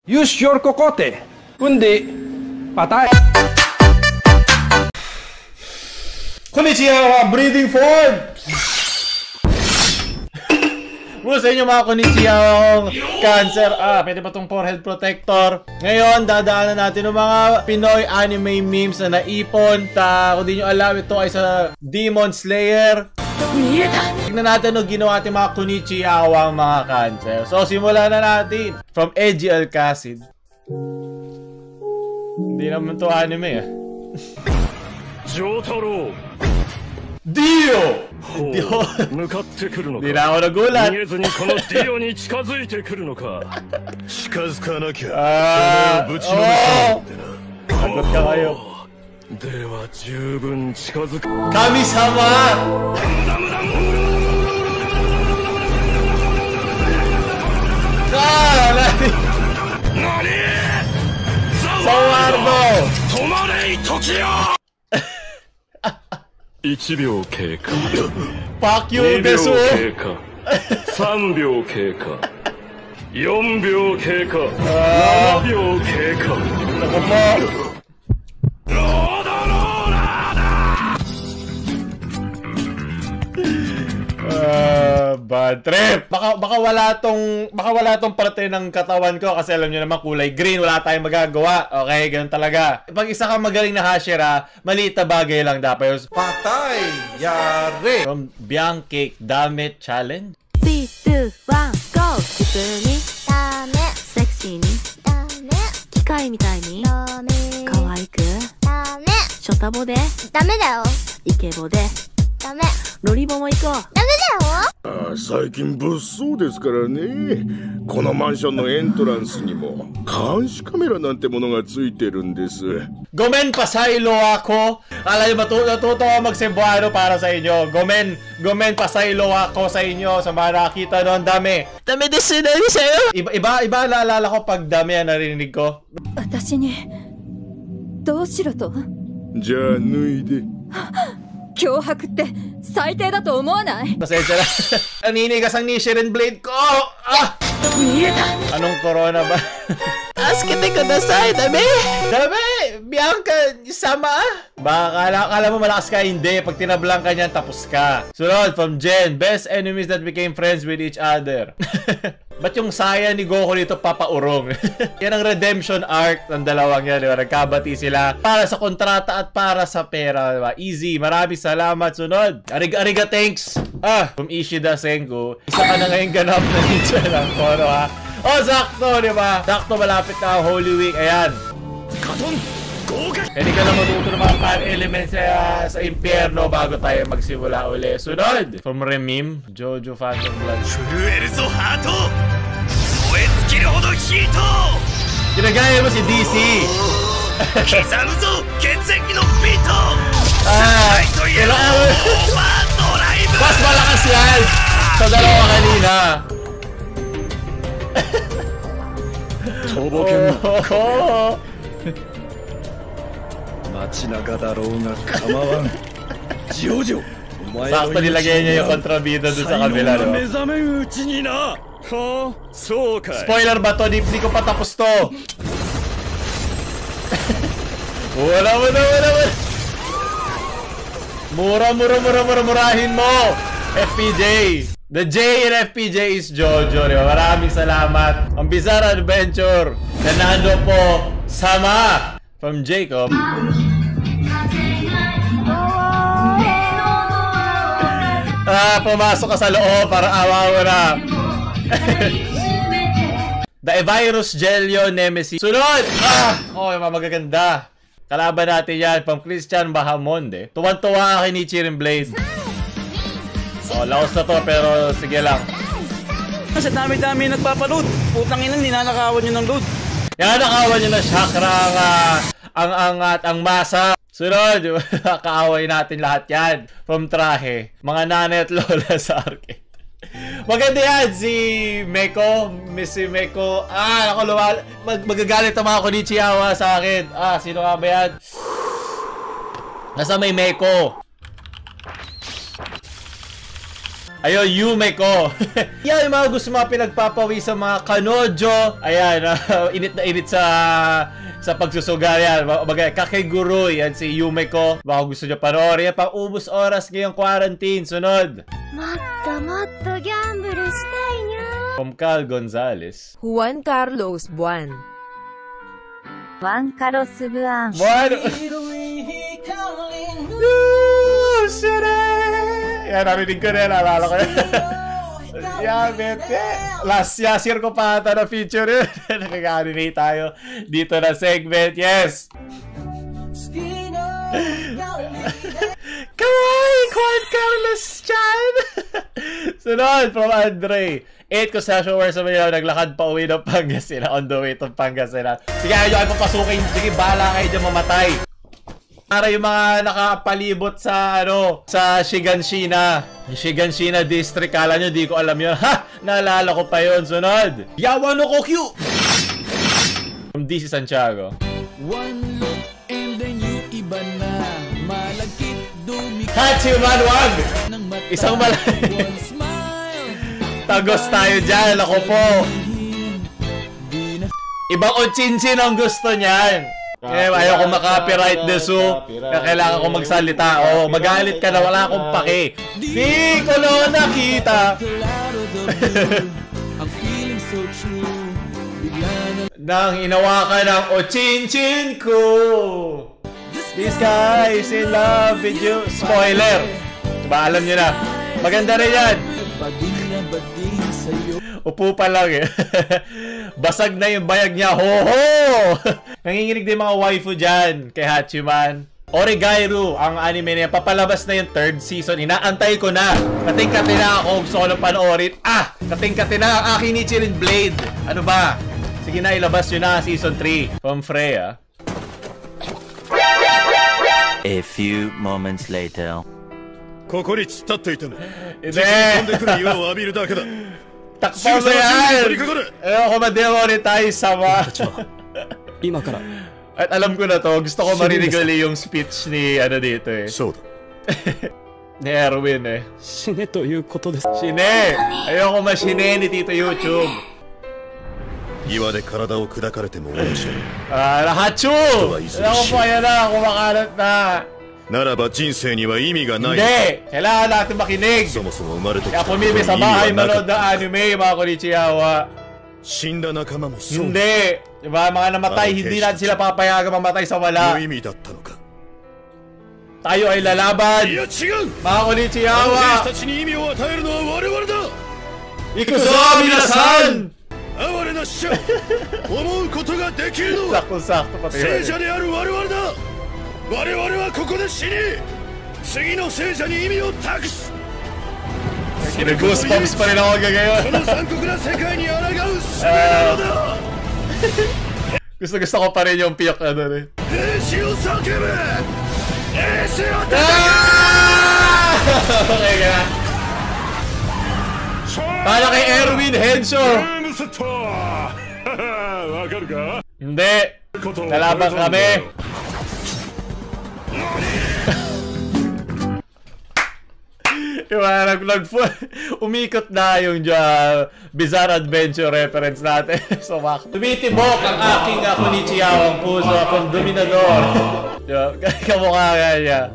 Use your kokote. Kundi, patay. Konnichiwa, breathing form! Mula sa inyo mga konnichiwa akong cancer. Pwede ba itong forehead protector? Ngayon, dadaanan natin ng mga Pinoy anime memes na naipon. Kung di nyo alam, ito ay sa Demon Slayer. Tignan natin ang ginawa ating mga konnichiwa mga cancer. So, simulan na natin. From Eiji Alcacid. Hindi naman to anime Jotaro! Dio! Dio! Di na ako nagulat. Sagot ka kayo. Kami-sama! Sawardo! 1秒経過 Fuck you, 2秒 Desu! 経過3秒経過4秒経過7秒経過 Naku po! Bad trip! Baka wala tong parte ng katawan ko kasi alam nyo naman kulay green, wala tayong magagawa. Okay, ganun talaga. Pag isa kang magaling na Hashira, maliit na bagay lang dapat. Patay! Yari! From Biancake Damit Challenge. 3, 2, 1, go! 普通にダメセクシーにダメ機械みたいにダメ可愛くダメショタボでダメだよイケボでダメロリボも行こうダメだよ最近物騒ですからね。このマンションのエントランスにも監視カメラなんてものがついてるんです。 Gomen, pasaylo ako. Akala nyo ba natuto ako magsembuano para sa inyo? Gomen, pasaylo ako sa inyo. Sa mga nakita noon, dami. Dami desu na rin sa'yo. Iba naalala ko pag dami ang narinig ko. 私にどうしろとじゃあ脱いで。脅迫って最低だと思わない Pasensya na. Naninigas ang Nichiren Blade ko. Anong corona ba? Askete kudasai, dami. Dami. Bianca, sama. Baka akala mo malakas ka, hindi. Pag tinablang ka niyan, tapos ka. Sunod, from Jen. Best enemies that became friends with each other. Ba't yung saya ni Goku dito papaurong? Yan ang redemption arc ng dalawang yan, diba? Nagkabati sila para sa kontrata at para sa pera, diba? Easy. Maraming salamat. Sunod. Ariga thanks. From Ishida Sengo. Isa ka na ngayong ganap na ninja ng Koro, ha? Oh, sakto, diba? Sakto, malapit na ang Holy Week. Ayan. Hindi ka na matuto ng mga fan elements sa impyerno bago tayo magsimula uli. Sunod! From Remim, Jojo Phantom Blood. Ginagaya mo si DC! Mas malakas yan! Sa dalawa kanina! Oh. Sakto nilagay niya yung kontrabida dun sa kabila, no? Spoiler ba to? Di ko pa tapos to. Wala. Murahin mo. FPJ. The J in FPJ is Jojo, diba? Maraming salamat. Ang Bizarre Adventure. Nanalo po. Sama. From Jacob. Pumasok ka sa loob para awawa na. The Virus Gelio Nemesis. Sunod! Okay, magaganda. Kalaban natin yan from Christian Bahamonde. Tuwan-tuwa kay Nichiren Blade. Laos na to pero sige lang. Sa dami-dami nagpapaload. Putang inang ninanakawan nyo ng load. Yan, nakawan nyo na chakra ang angat, ang masa. Sunod, kaaway natin lahat yan. From Trahe. Mga nanay at lola sa arcade. Maganda yan, si Meko. Missy Meko. Magagalit ang mga konnichiwa sa akin. Sino nga ba yan? Nasa may Meko. Ayun, Yumeko. Yan yung mga gusto mga pinagpapawi sa mga kanojo. Ayan, init na init sa pagsusugal yan. Kakeguru, yan si Yumeko. Baka gusto nyo panoorin. Yan, pang-ubos oras ngayong quarantine. Sunod. From Cal Gonzales. Juan Carlos Buan. Juan Carlos Buan. Buan! Yan, narinig ko na yan. Alala ko yan. Yan, bete. Last year ko pa ata na feature yun. Nag-animate tayo dito na segment. Yes! Kawaii! Juan Carlos Chan! Sunod from Andre. 8 ko sa shower sa Manila. Naglakad pa uwi ng Pangasinan. On the way to Pangasinan. Sige, ayaw kayo papasukin. Sige, bahala kayo dyan mamatay. Para yung mga nakapalibot sa sa Shiganshina. Shiganshina District. Kala nyo, di ko alam yun. Ha! Naalala ko pa yun. Sunod. Yawano ko Q! From DC Santiago. One look and then you iba na. Malagkit dumi. Hachiman wag! Isang malaki. Tagos tayo dyan. Ako po. Ibang ochinchin ang gusto niyan. Ayaw ko makapiright desu. Kailangan ko magsalita. Oh, magalit ka na, wala akong pake. Di ko na nakita. Nang inawakan ng ochinchin ko. This guy is in love with you. Spoiler. Diba, alam nyo na. Maganda rin yan. Upo pa lang eh. Basag na yung bayag niya. Ho-ho! Nanginginig din mga waifu dyan kay Hachiman. Origairu, ang anime niya. Papalabas na yung 3rd season. Inaantay ko na. Kating-kati na ako. Gusto ko lang panoorin. Kating-kati na ang aking Nichiren Blade. Ano ba? Sige na, ilabas yun na season 3. From Freya. A few moments later. Hindi! Takpo mo yan! Ayoko ma-demonetize sama. At alam ko na to, gusto ko marinig ulit yung speech ni dito eh. Ni Erwin eh. Shine! Ayoko ma-shine ni Tito YouTube. Hachu! Ayoko po, ayan na, kumakalat na. Hindi! Kailangan natin makinig! Kaya pumili sa bahay manood ng anime, mga Konichiwa. Hindi! Diba, mga namatay, hindi natin sila papayagan mamatay sa wala. Tayo ay lalaban! Mga Konichiwa! Ikuzo minasan! Sakto-sakto pati yun. Goosebumps pa rin ako gagayon. Gusto ko pa rin yung piyok rin. Okay ka na. Para kay Erwin Hensho. Hindi. Nalaban kami. Umikot na yung Bizarre Adventure reference natin. So, tumitibok ang aking Konichiwa puso from Dominador. Kamukha nga niya.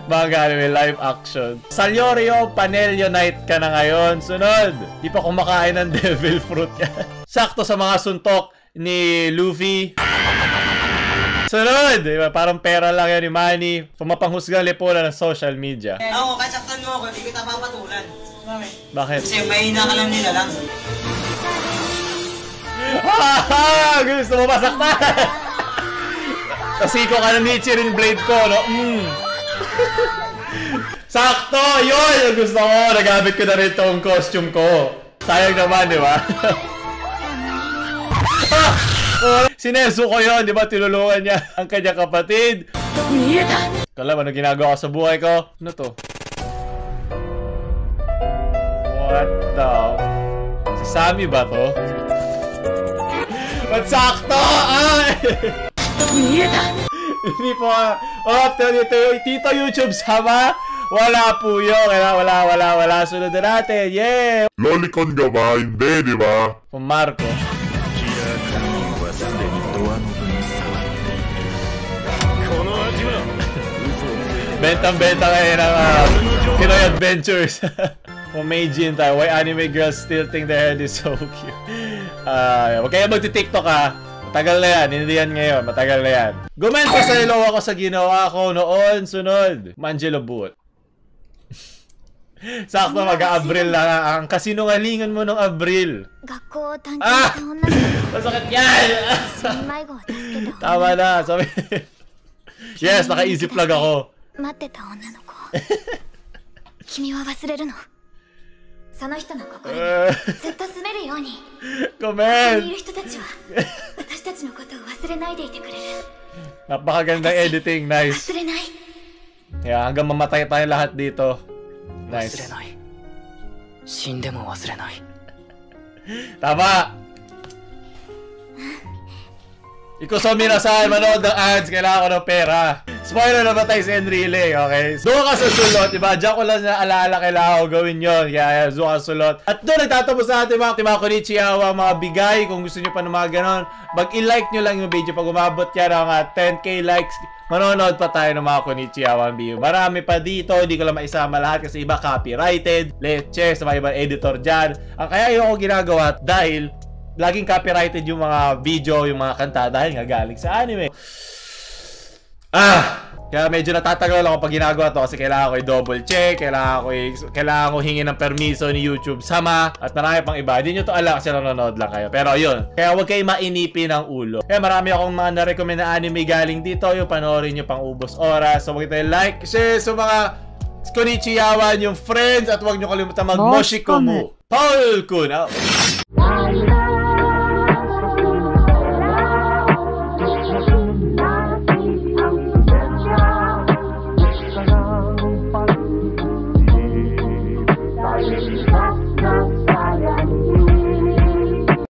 Mga anime live action. Salyorio Panelio Night ka na ngayon. Sunod. Di pa kumakain ng devil fruit yan. Sakto sa mga suntok ni Luffy. Sunod! Diba? Parang pera lang yan ni Manny. Pumapanghusgang lipunan ng social media. Ako, kasaktan mo ako, hindi kita papatulan. Bakit? Kasi mahina ka lang nila lang. Gusto mo masaktan? Kasi ko ka ng Nichiren Blade ko, no? Sakto! Yun! Yung gusto ko. Nagamit ko na rin itong costume ko. Sayang naman, di ba? Sineso ko yun, di ba? Tinulungan niya ang kanyang kapatid. Kalam, ano ginagawa ko sa buhay ko? Ano to? What the... Si Sammy ba to? Ba't sakto? Hindi po Tito YouTube sama. Wala po yun. Wala. Sunod na natin. Yeah! Lolicon ka ba? Hindi, di ba? Kung Marco. Bentang-benta kayo ng Pinoy Adventures. Kung Meijin tayo, why anime girls still think their head is so cute? Huwag kayo magti-tiktok ha. Matagal na yan, hindi yan ngayon, matagal na yan. Gument pa sa ilo ako sa ginawa ko noon, sunod. Manjelo Boot. Sakto mag-Abril lang ang kasinungalingan mo nung Abril. Masakit yan! Tama na, sabi. Yes, naka-easy plug ako. 待ってた女の子君は忘れるのその人の心にずっと住めるようにここにいる人たちは私たちのことを忘れないでいてくれる Napakagandang editing, nice. 忘れない Yeah, hanggang mamatay tayo lahat dito. Nice. 忘れない死んでも忘れない Tama! Ikuso minasan, manood ng ads, kailangan ko ng pera. Spoiler na ba tayo sa Enrile, okay? Doon ka sa sulot, diba? Diyan ko lang na alaala, kailangan ko gawin yun. Kaya doon ka sa sulot. At doon nagtatapos sa ating mga konnichiwa, mga bigay. Kung gusto nyo pa ng mga ganon, mag-i-like nyo lang yung video. Pag umabot yan ng 10k likes, manonood pa tayo ng mga konnichiwa video. Marami pa dito, hindi ko lang maisama lahat kasi iba copyrighted. Leche, sa mga ibang editor dyan. Ang kaya yung ako ginagawa dahil laging copyrighted yung mga video, yung mga kanta dahil nga galing sa anime. Kaya medyo natatagal ako pag ginagawa to kasi kailangan ko i-double check, kailangan ko hingin ng permiso ni YouTube sama at marami pang iba. Hindi nyo to alam kasi nanonood lang kayo. Pero yun, kaya huwag kayo mainipin ng ulo. Kaya marami akong mga na-recommend na anime galing dito, yung panoorin nyo pang ubos oras. So huwag kayo like, share sa mga konnichiwa yung friends at huwag nyo kalimutan mag-moshikomu. Paul Kun out!